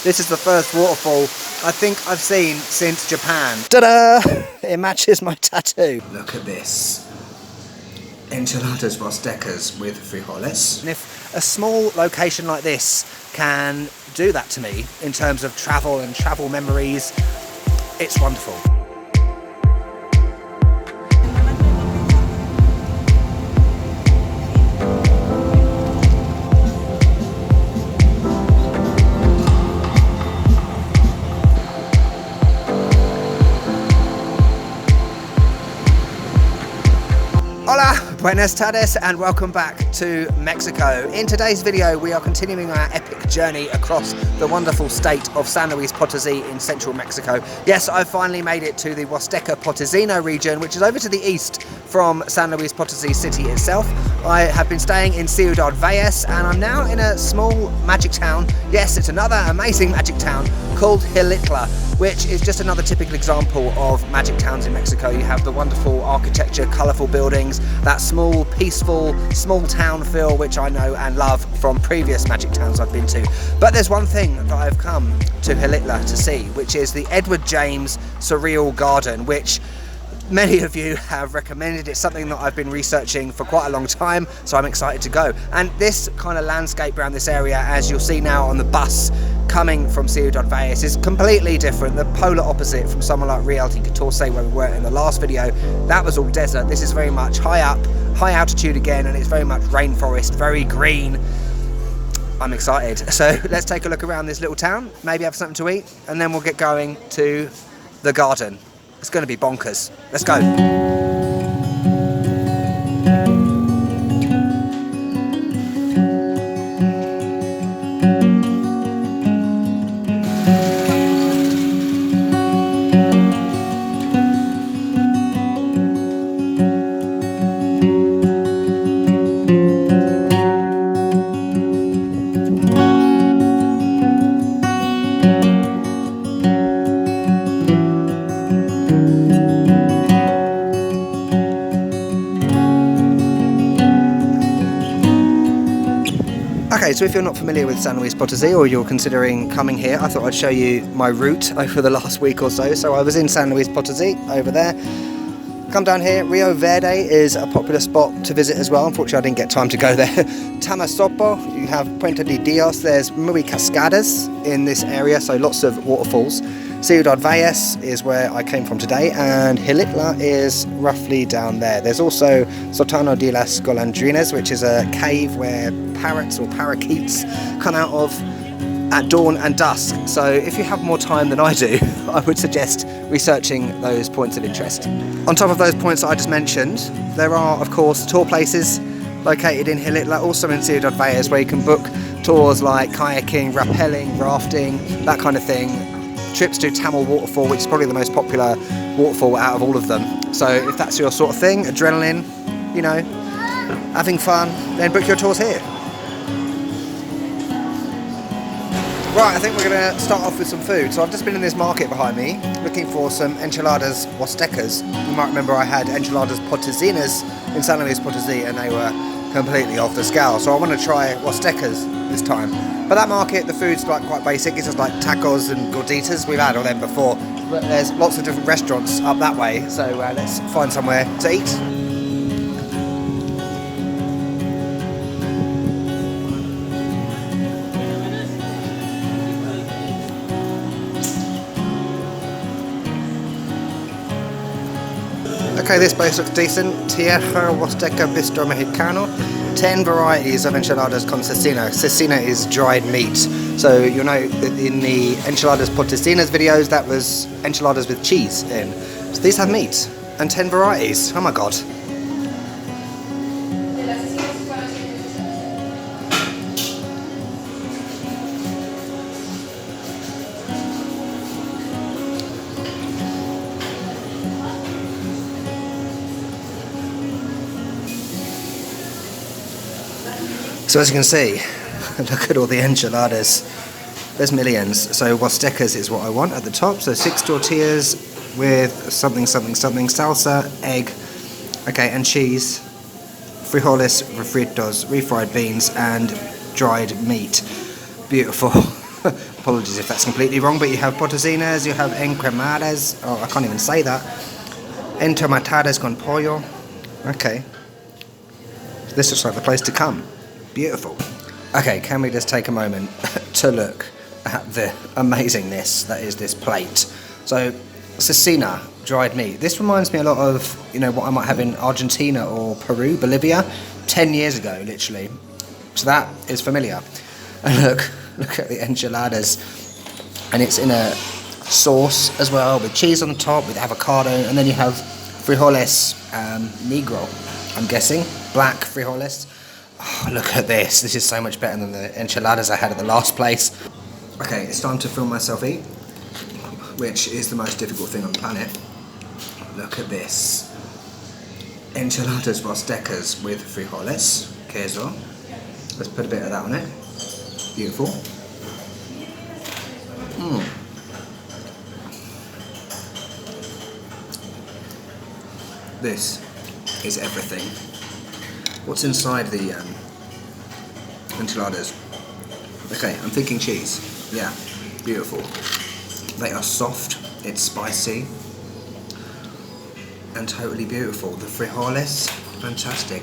This is the first waterfall I think I've seen since Japan. Ta-da! It matches my tattoo. Look at this. Enchiladas Huastecas with frijoles. And if a small location like this can do that to me in terms of travel and travel memories, it's wonderful. Hola, buenas tardes, and welcome back to Mexico. In today's video, we are continuing our epic journey across the wonderful state of San Luis Potosi in central Mexico. Yes, I've finally made it to the Huasteca Potosina region, which is over to the east from San Luis Potosi city itself. I have been staying in Ciudad Valles, and I'm now in a small magic town. Yes, it's another amazing magic town called Xilitla, which is just another typical example of magic towns in Mexico. You have the wonderful architecture, colourful buildings, that small, peaceful, small town feel, which I know and love from previous magic towns I've been to. But there's one thing that I've come to Xilitla to see, which is the Edward James Surreal Garden, which many of you have recommended. It's something that I've been researching for quite a long time, so I'm excited to go. And this kind of landscape around this area, as you'll see now on the bus coming from Ciudad Valles, is completely different, the polar opposite from somewhere like Revolt where we were in the last video. That was all desert. This is very much high up, high altitude again, and it's very much rainforest, very green. I'm excited. So let's take a look around this little town, maybe have something to eat, and then we'll get going to the garden. It's going to be bonkers. Let's go. Okay, so if you're not familiar with San Luis Potosi, or you're considering coming here, I thought I'd show you my route over the last week or so. So I was in San Luis Potosi, over there. Come down here. Rio Verde is a popular spot to visit as well. Unfortunately, I didn't get time to go there. Tamasopo, you have Puente de Dios. There's muy cascadas in this area, so lots of waterfalls. Ciudad Valles is where I came from today, and Xilitla is roughly down there. There's also Sótano de las Golondrinas, which is a cave where parrots or parakeets come out of at dawn and dusk. So if you have more time than I do, I would suggest researching those points of interest. On top of those points that I just mentioned, there are of course tour places located in Xilitla, also in Ciudad Valles, where you can book tours like kayaking, rappelling, rafting, that kind of thing. Trips to Tamil Waterfall, which is probably the most popular waterfall out of all of them. So if that's your sort of thing, adrenaline, you know, having fun, then book your tours here. Right, I think we're going to start off with some food. So I've just been in this market behind me looking for some Enchiladas Huastecas. You might remember I had Enchiladas Potosinas in San Luis Potosi, and they were completely off the scale. So I want to try Huastecas this time. But that market, the food's like quite basic. It's just like tacos and gorditas. We've had all them before. But there's lots of different restaurants up that way. So let's find somewhere to eat. Okay, this place looks decent. Tierra Huasteca Bistro Mexicano. 10 varieties of enchiladas con cecina. Cecina is dried meat. So you'll know that in the Enchiladas Potosina's videos, that was enchiladas with cheese in. So these have meat and 10 varieties. Oh my god. So as you can see, look at all the enchiladas. There's millions. So Huastecas is what I want at the top. So 6 tortillas with something, salsa, egg, okay, and cheese, frijoles refritos, refried beans, and dried meat. Beautiful. Apologies if that's completely wrong, but you have POTOSINA'S, you have Enchiladas, oh, I can't even say that. Entomatadas con pollo. Okay. This looks like the place to come. Beautiful. Okay, can we just take a moment to look at the amazingness that is this plate? So, cecina, dried meat. This reminds me a lot of, you know, what I might have in Argentina or Peru, Bolivia, 10 years ago, literally. So that is familiar. And look at the enchiladas. And it's in a sauce as well, with cheese on the top, with avocado, and then you have frijoles negro, I'm guessing, black frijoles. Oh, look at this. This is so much better than the enchiladas I had at the last place. Okay, it's time to film myself eat, which is the most difficult thing on the planet. Look at this. Enchiladas Huastecas with frijoles, queso. Let's put a bit of that on it. Beautiful. This is everything. What's inside the enchiladas? Okay, I'm thinking cheese. Yeah, beautiful. They are soft, it's spicy, and totally beautiful. The frijoles, fantastic.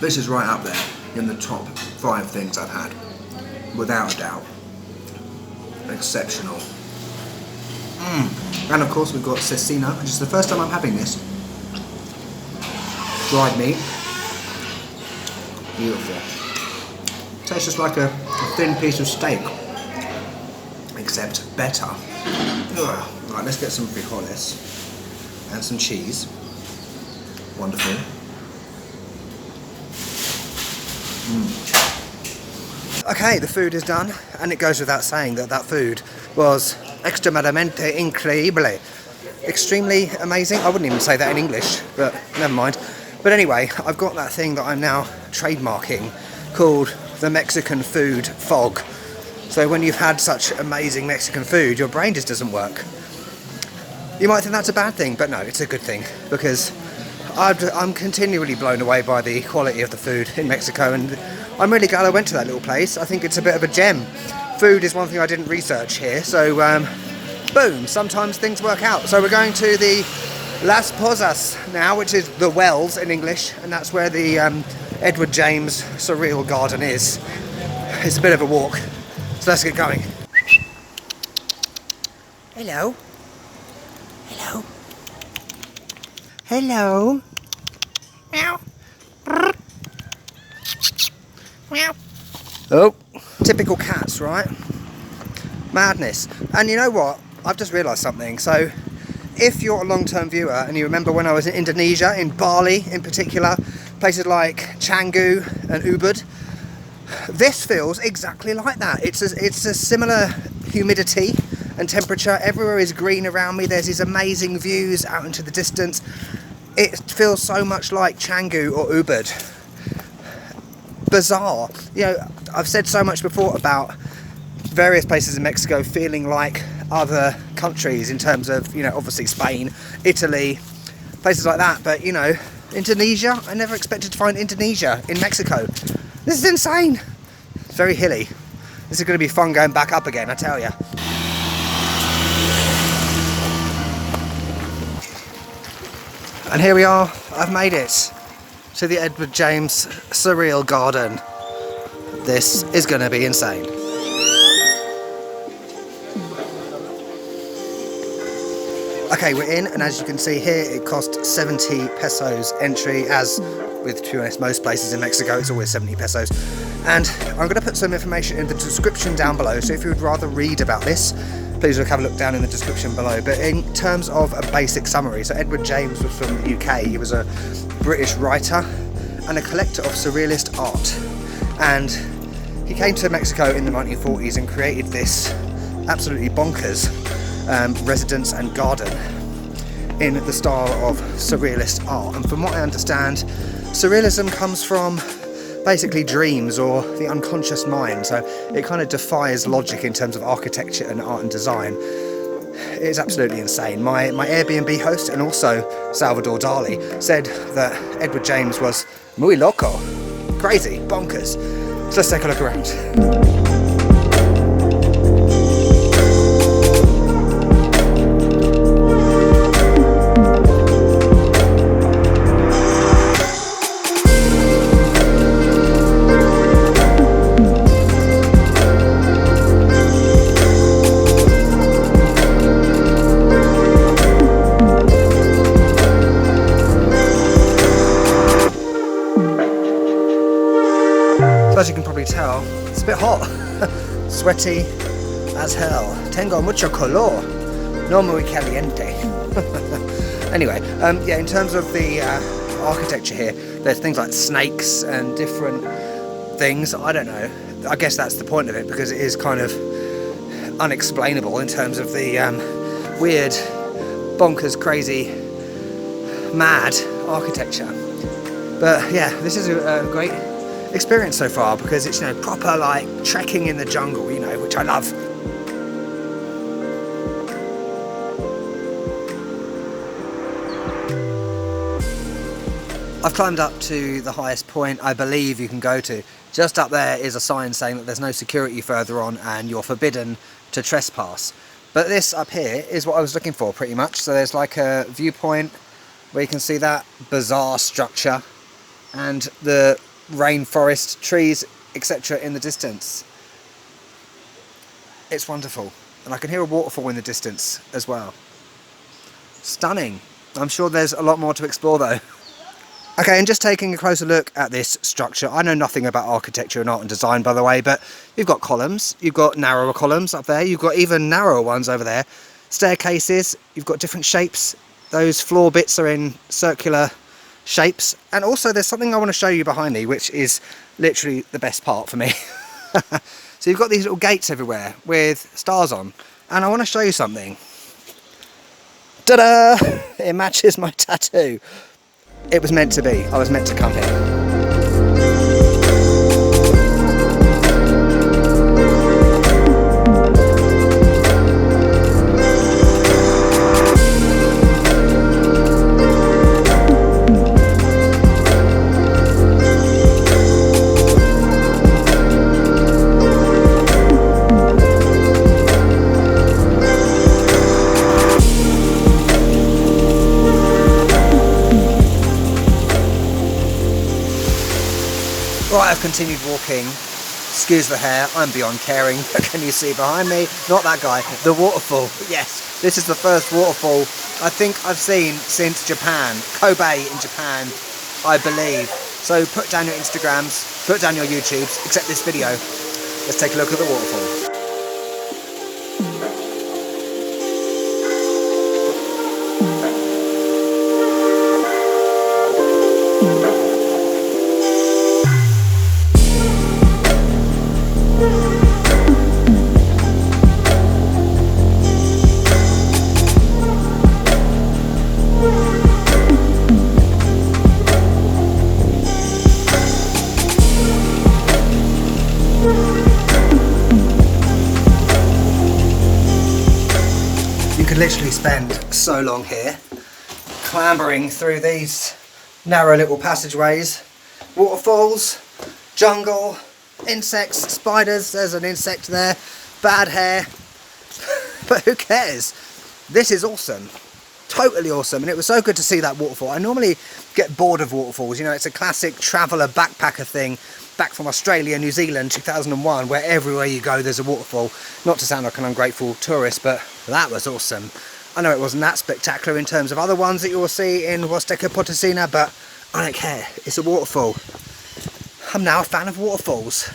This is right up there in the top 5 things I've had, without a doubt. Exceptional. And of course we've got cecina, which is the first time I'm having this. Dried meat. Beautiful. Tastes just like a thin piece of steak, except better. Right, let's get some frijoles and some cheese. Wonderful. Okay, the food is done, and it goes without saying that that food was extremadamente increíble. Extremely amazing. I wouldn't even say that in English, but never mind. But anyway, I've got that thing that I'm now trademarking called the Mexican food fog. So when you've had such amazing Mexican food, your brain just doesn't work. You might think that's a bad thing, but no, it's a good thing, because I'm continually blown away by the quality of the food in Mexico, and I'm really glad I went to that little place. I think it's a bit of a gem. Food is one thing I didn't research here, so boom, sometimes things work out. So we're going to the Las Pozas now, which is the wells in English, and that's where the Edward James Surreal Garden is. It's a bit of a walk, so let's get going. Hello. Hello. Hello. Meow. Meow. Oh, typical cats, right? Madness. And you know what? I've just realised something. So, if you're a long-term viewer and you remember when I was in Indonesia, in Bali in particular, places like Canggu and Ubud, this feels exactly like that. It's a similar humidity and temperature. Everywhere is green around me. There's these amazing views out into the distance. It feels so much like Canggu or Ubud. Bizarre. You know, I've said so much before about various places in Mexico feeling like other countries in terms of, you know, obviously Spain, Italy, places like that. But, you know, Indonesia, I never expected to find Indonesia in Mexico. This is insane. It's very hilly. This is going to be fun going back up again, I tell you. And here we are, I've made it to the Edward James Surreal Garden. This is going to be insane. Okay, we're in, and as you can see here, it cost 70 pesos entry, as with, to be honest, most places in Mexico, it's always 70 pesos. And I'm going to put some information in the description down below, so if you would rather read about this, please have a look down in the description below. But in terms of a basic summary, so Edward James was from the UK. He was a British writer and a collector of surrealist art. And he came to Mexico in the 1940s and created this absolutely bonkers residence and garden in the style of surrealist art. And from what I understand, surrealism comes from basically dreams or the unconscious mind, so it kind of defies logic in terms of architecture and art and design. It is absolutely insane. My Airbnb host and also Salvador Dali said that Edward James was muy loco, crazy, bonkers. So let's take a look around. As you can probably tell, it's a bit hot. Sweaty as hell. Tengo mucho calor. No muy caliente. Anyway, yeah, in terms of the architecture here, there's things like snakes and different things. I don't know. I guess that's the point of it, because it is kind of unexplainable in terms of the weird, bonkers, crazy, mad architecture. But yeah, this is a great experience so far, because it's, you know, proper like trekking in the jungle, you know, which I love. I've climbed up to the highest point I believe you can go to. Just up there is a sign saying that there's no security further on and you're forbidden to trespass. But this up here is what I was looking for pretty much. So there's like a viewpoint where you can see that bizarre structure and the rainforest, trees, etc. in the distance. It's wonderful, and I can hear a waterfall in the distance as well. Stunning. I'm sure there's a lot more to explore though. Okay, and just taking a closer look at this structure, I know nothing about architecture and art and design, by the way, but you've got columns, you've got narrower columns up there, you've got even narrower ones over there, staircases, you've got different shapes, those floor bits are in circular shapes, and also there's something I want to show you behind me, which is literally the best part for me. So you've got these little gates everywhere with stars on, and I want to show you something. Ta-da! It matches my tattoo. It was meant to be. I was meant to come here. Right, I've continued walking. Excuse the hair, I'm beyond caring. Can you see behind me? Not that guy. The waterfall. Yes, this is the first waterfall I think I've seen since Japan. Kobe in Japan, I believe. So put down your Instagrams, put down your YouTubes, except this video. Let's take a look at the waterfall. You could literally spend so long here, clambering through these narrow little passageways, waterfalls, jungle, insects, spiders, there's an insect there, bad hair, but who cares? This is awesome, totally awesome, and it was so good to see that waterfall. I normally get bored of waterfalls, you know, it's a classic traveller backpacker thing, back from Australia, New Zealand, 2001, where everywhere you go there's a waterfall. Not to sound like an ungrateful tourist, but that was awesome. I know it wasn't that spectacular in terms of other ones that you will see in Huasteca Potosina, but I don't care, it's a waterfall. I'm now a fan of waterfalls.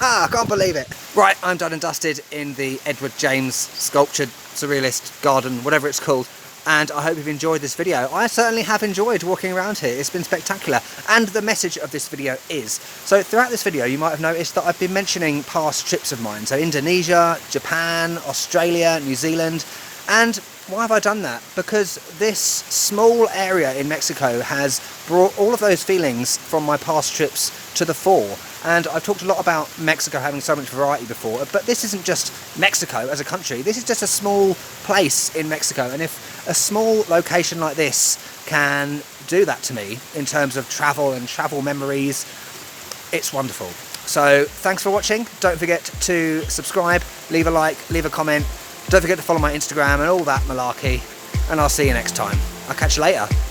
I can't believe it. Right, I'm done and dusted in the Edward James sculptured surrealist garden, whatever it's called, and I hope you've enjoyed this video. I certainly have enjoyed walking around here. It's been spectacular, and the message of this video is, so throughout this video you might have noticed that I've been mentioning past trips of mine, so Indonesia, Japan, Australia, New Zealand, and why have I done that? Because this small area in Mexico has brought all of those feelings from my past trips to the fore. And I've talked a lot about Mexico having so much variety before, but this isn't just Mexico as a country, this is just a small place in Mexico. And if a small location like this can do that to me in terms of travel and travel memories, It's wonderful. So thanks for watching. Don't forget to subscribe, leave a like, leave a comment. Don't forget to follow my Instagram and all that malarkey. And I'll see you next time. I'll catch you later.